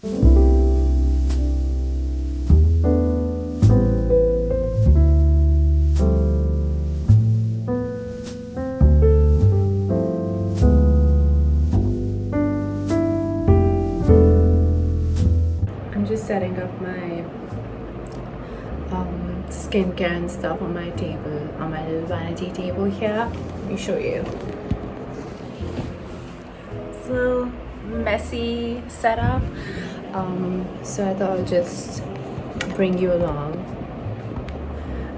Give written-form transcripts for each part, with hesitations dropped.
I'm just setting up my skincare and stuff on my table, on my little vanity table here. Let me show you. It's a little messy setup. So I thought I'll just bring you along.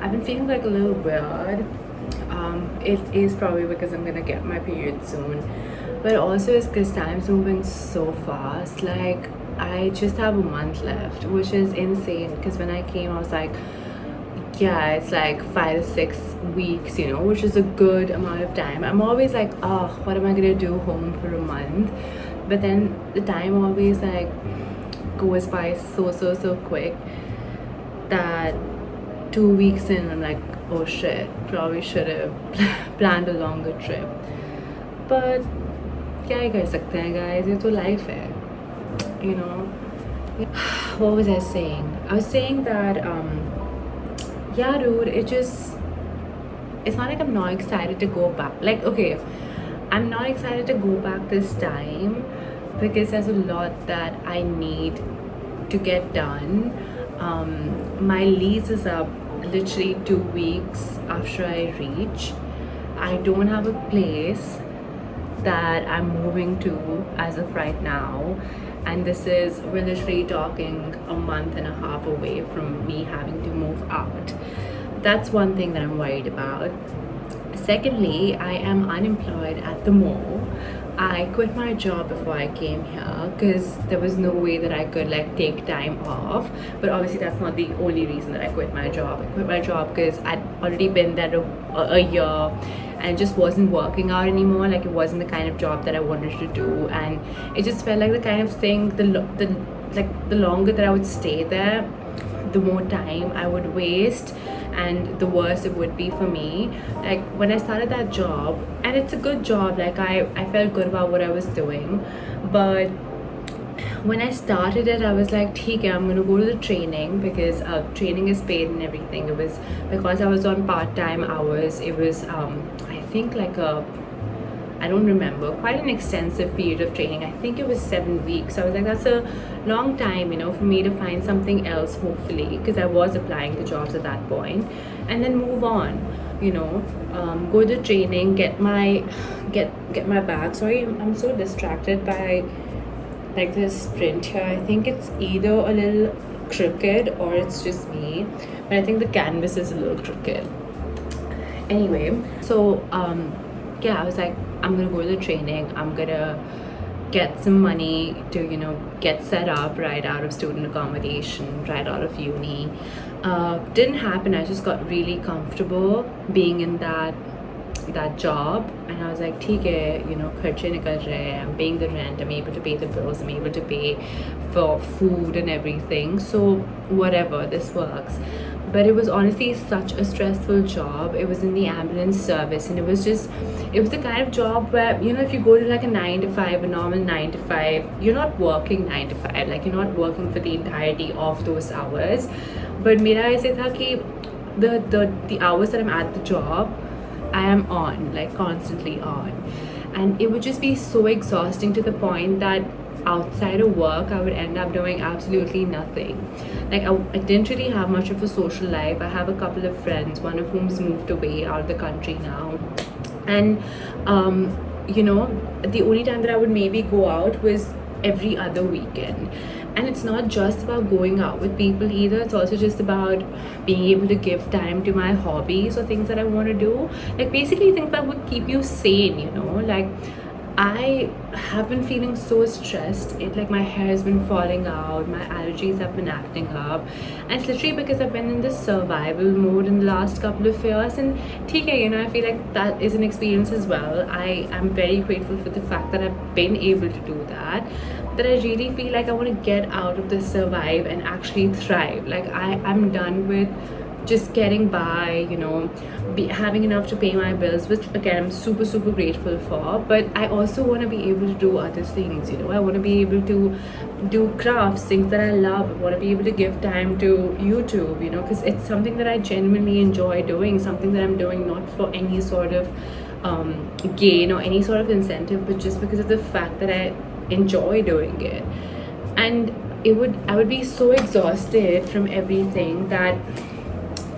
I've been feeling like a little weird. It is probably because I'm gonna get my period soon, but also it's because time's moving so fast. Like, I just have a month left, which is insane because when I came I was like, yeah, it's like 5 to 6 weeks, which is a good amount of time. I'm always like, oh, what am I gonna do home for a month? But then the time always like goes by so quick that 2 weeks in I'm like, oh shit, probably should have planned a longer trip. But क्या ही कर सकते हैं guys, ये तो life है, you know. What was I saying? I was saying that yeah dude, it's not like I'm not excited to go back. Like, okay, I'm not excited to go back this time because there's a lot that I need to get done. My lease is up literally 2 weeks after I reach. I don't have a place that I'm moving to as of right now, and we're literally talking a month and a half away from me having to move out. That's one thing that I'm worried about. Secondly, I am unemployed at the mall. I quit my job before I came here because there was no way that I could like take time off. But obviously that's not the only reason that I quit my job. I quit my job because I'd already been there a year and it just wasn't working out anymore. Like, it wasn't the kind of job that I wanted to do, and it just felt like the kind of thing, the longer that I would stay there, the more time I would waste and the worse it would be for me. Like, when I started that job, and it's a good job, like I felt good about what I was doing, but when I started it I was like, ठीक है, I'm gonna go to the training because training is paid and everything. It was because I was on part-time hours. It was I think like I don't remember, quite an extensive period of training. I think it was 7 weeks. I was like, that's a long time, for me to find something else, hopefully, because I was applying to jobs at that point, and then move on, go to training, get my bag. Sorry, I'm so distracted by like this print here. I think it's either a little crooked or it's just me, but I think the canvas is a little crooked. Anyway, so yeah, I was like, I'm gonna go to the training, I'm gonna get some money to get set up right out of student accommodation, right out of uni. Didn't happen. I just got really comfortable being in that job, and I was like, ठीक है, खर्चे निकल रहे हैं, I'm paying the rent, I'm able to pay the bills, I'm able to pay for food and everything, so whatever, this works. But it was honestly such a stressful job. It was in the ambulance service, and it was the kind of job where, if you go to like a 9 to 5, a normal 9 to 5, you're not working 9 to 5, like you're not working for the entirety of those hours. But mera aise tha ki the hours that I'm at the job, I am on, like constantly on, and it would just be so exhausting to the point that outside of work I would end up doing absolutely nothing. Like, I didn't really have much of a social life. I have a couple of friends, one of whom's moved away out of the country now, and the only time that I would maybe go out was every other weekend. And it's not just about going out with people either, it's also just about being able to give time to my hobbies or things that I want to do, like basically things that would keep you sane. Like, I have been feeling so stressed. Like, my hair has been falling out, my allergies have been acting up, and it's literally because I've been in this survival mode in the last couple of years. And I feel like that is an experience as well. I am very grateful for the fact that I've been able to do that I really feel like I want to get out of this survive and actually thrive. Like, I'm done with just getting by, having enough to pay my bills, which again I'm super grateful for, but I also want to be able to do other things. I want to be able to do crafts, things that I love. I want to be able to give time to YouTube, you know, because it's something that I genuinely enjoy doing, something that I'm doing not for any sort of gain or any sort of incentive, but just because of the fact that I enjoy doing it. And I would be so exhausted from everything that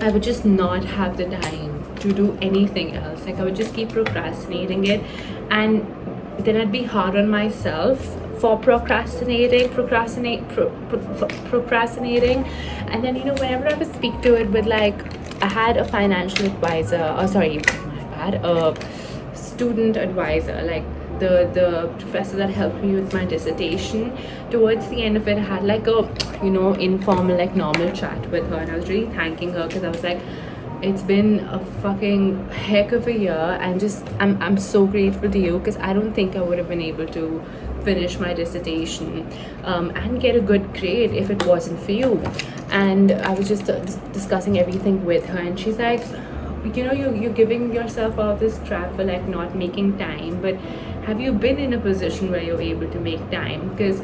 I would just not have the time to do anything else. Like I would just keep procrastinating it, and then I'd be hard on myself for procrastinating. And then, you know, whenever I would speak to it with, like, I had a financial advisor, oh sorry, my bad, a student advisor, like the professor that helped me with my dissertation. Towards the end of it, I had like a, you know, informal, like normal chat with her, and I was really thanking her because I was like, it's been a fucking heck of a year, and just I'm so grateful to you, because I don't think I would have been able to finish my dissertation and get a good grade if it wasn't for you. And I was just discussing everything with her, and she's like, you know, you're giving yourself all this crap for like not making time, but have you been in a position where you're able to make time? Because,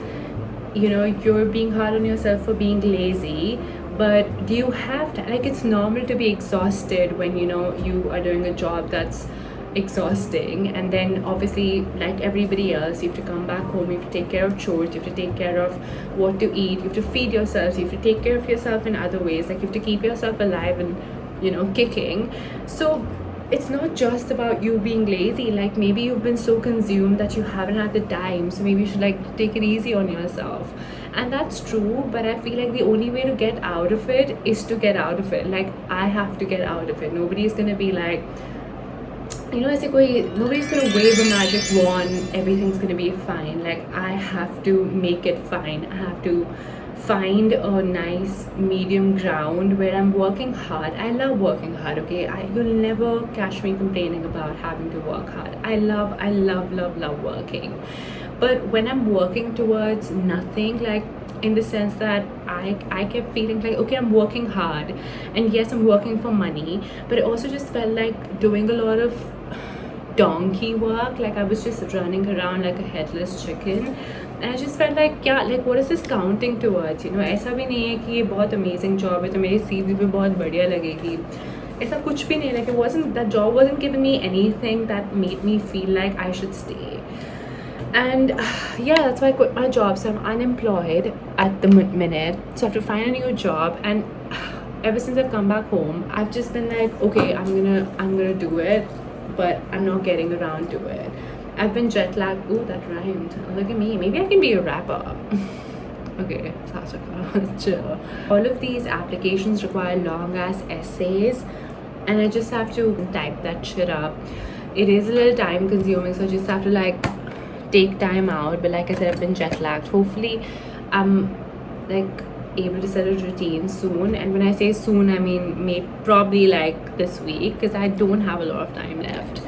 you know, you're being hard on yourself for being lazy, but do you have to, like, it's normal to be exhausted when, you know, you are doing a job that's exhausting, and then obviously, like everybody else, you have to come back home, you have to take care of chores, you have to take care of what to eat, you have to feed yourself, you have to take care of yourself in other ways, like you have to keep yourself alive and, you know, kicking. So it's not just about you being lazy. Like maybe you've been so consumed that you haven't had the time, so maybe you should like take it easy on yourself. And that's true, but I feel like the only way to get out of it is to get out of it. Like I have to get out of it. Nobody's gonna be like, you know, nobody's gonna wave a magic wand, everything's gonna be fine. Like I have to make it fine. I have to find a nice medium ground where I'm working hard. I love working hard, okay? You'll never catch me complaining about having to work hard. I love working. But when I'm working towards nothing, like in the sense that I kept feeling like, okay, I'm working hard, and yes, I'm working for money, but it also just felt like doing a lot of donkey work. Like I was just running around like a headless chicken, and I just felt like, yeah, like what is this counting towards, you know? ऐसा भी नहीं है कि ये बहुत amazing job है तो मेरी CV पे बहुत बढ़िया लगेगी, ऐसा कुछ भी नहीं. Like it wasn't, that job wasn't giving me anything that made me feel like I should stay. And yeah, that's why I quit my job. So I'm unemployed at the minute, so I have to find a new job. And ever since I've come back home, I've just been like, okay, I'm gonna do it, but I'm not getting around to it. I've been jet lagged. Ooh, that rhymed. Look at me. Maybe I can be a rapper. Okay, chill. All of these applications require long ass essays, and I just have to type that shit up. It is a little time consuming, so I just have to like take time out. But like I said, I've been jet lagged. Hopefully I'm like able to set a routine soon, and when I say soon, I mean maybe probably like this week, because I don't have a lot of time left.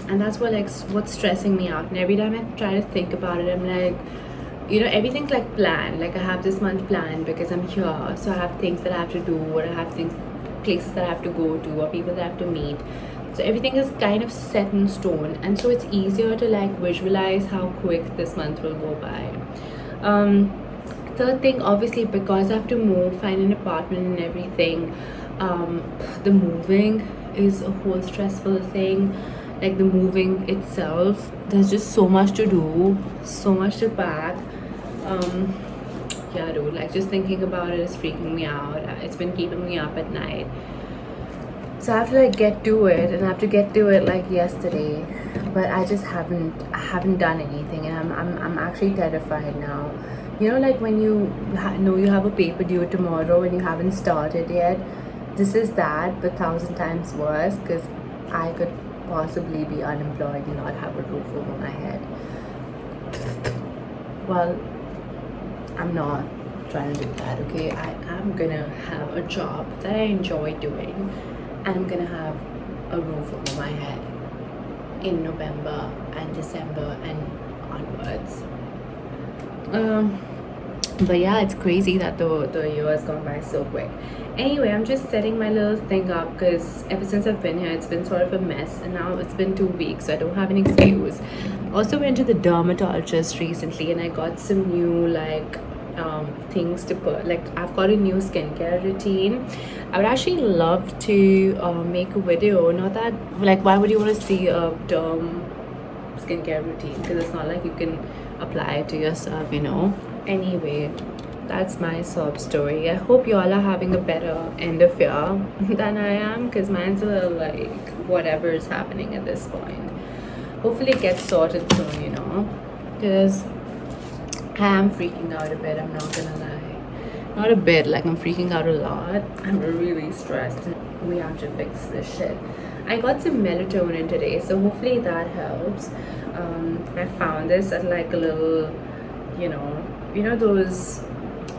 And that's what like what's stressing me out. And every time I try to think about it, I'm like, you know, everything's like planned. Like I have this month planned because I'm here, so I have things that I have to do, or I have places that I have to go to, or people that I have to meet. So everything is kind of set in stone, and so it's easier to like visualize how quick this month will go by. Third thing, obviously, because I have to move, find an apartment and everything, the moving is a whole stressful thing. Like the moving itself, there's just so much to do, so much to pack. Yeah, dude, like just thinking about it is freaking me out. It's been keeping me up at night. So I have to like get to it, and I have to get to it like yesterday, but I just haven't done anything, and I'm actually terrified now. You know, like when you know you have a paper due tomorrow and you haven't started yet. This is that, but 1,000 times worse, because I could possibly be unemployed and not have a roof over my head. Well, I'm not trying to do that, okay? I am gonna have a job that I enjoy doing, and I'm gonna have a roof over my head in November and December and onwards. But yeah, it's crazy that the year has gone by so quick. Anyway, I'm just setting my little thing up because ever since I've been here, it's been sort of a mess, and now it's been 2 weeks, so I don't have an excuse. Also went to the dermatologist recently, and I got some new like things to put. Like I've got a new skincare routine. I would actually love to make a video. Not that like why would you want to see a derm skincare routine, because it's not like you can apply it to yourself, you know. Anyway, that's my sob story. I hope you all are having a better end of year than I am, because mine's a little like whatever is happening at this point. Hopefully it gets sorted soon, you know, because I am freaking out a bit, I'm not gonna lie. Not a bit, like I'm freaking out a lot. I'm really stressed. We have to fix this shit. I got some melatonin today, so hopefully that helps. I found this at like a little, you know those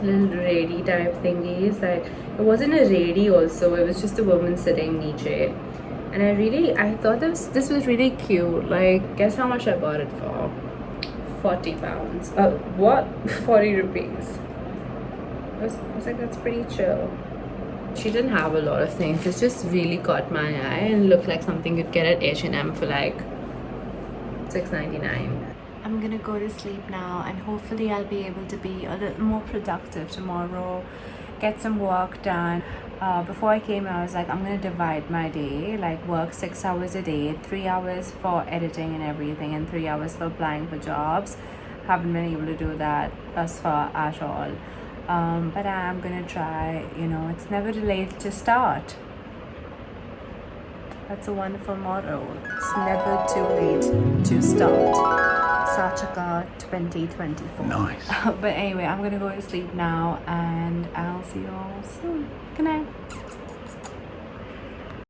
little rady type thingies. Like it wasn't a rady, also it was just a woman sitting niche, and I thought this was really cute. Like guess how much I bought it for? 40 pounds. What? 40 rupees. I was like, that's pretty chill. She didn't have a lot of things. It just really caught my eye and looked like something you'd get at H&M for like $6.99. I'm gonna go to sleep now, and hopefully I'll be able to be a little more productive tomorrow, get some work done. Before I came I was like, I'm gonna divide my day, like work 6 hours a day, 3 hours for editing and everything, and 3 hours for applying for jobs. Haven't been able to do that thus far at all. But I'm gonna try. It's never too late to start. That's a wonderful motto. It's never too late to start. Sachaka 2024. Nice. But anyway, I'm gonna go to sleep now, and I'll see you all soon. Good night.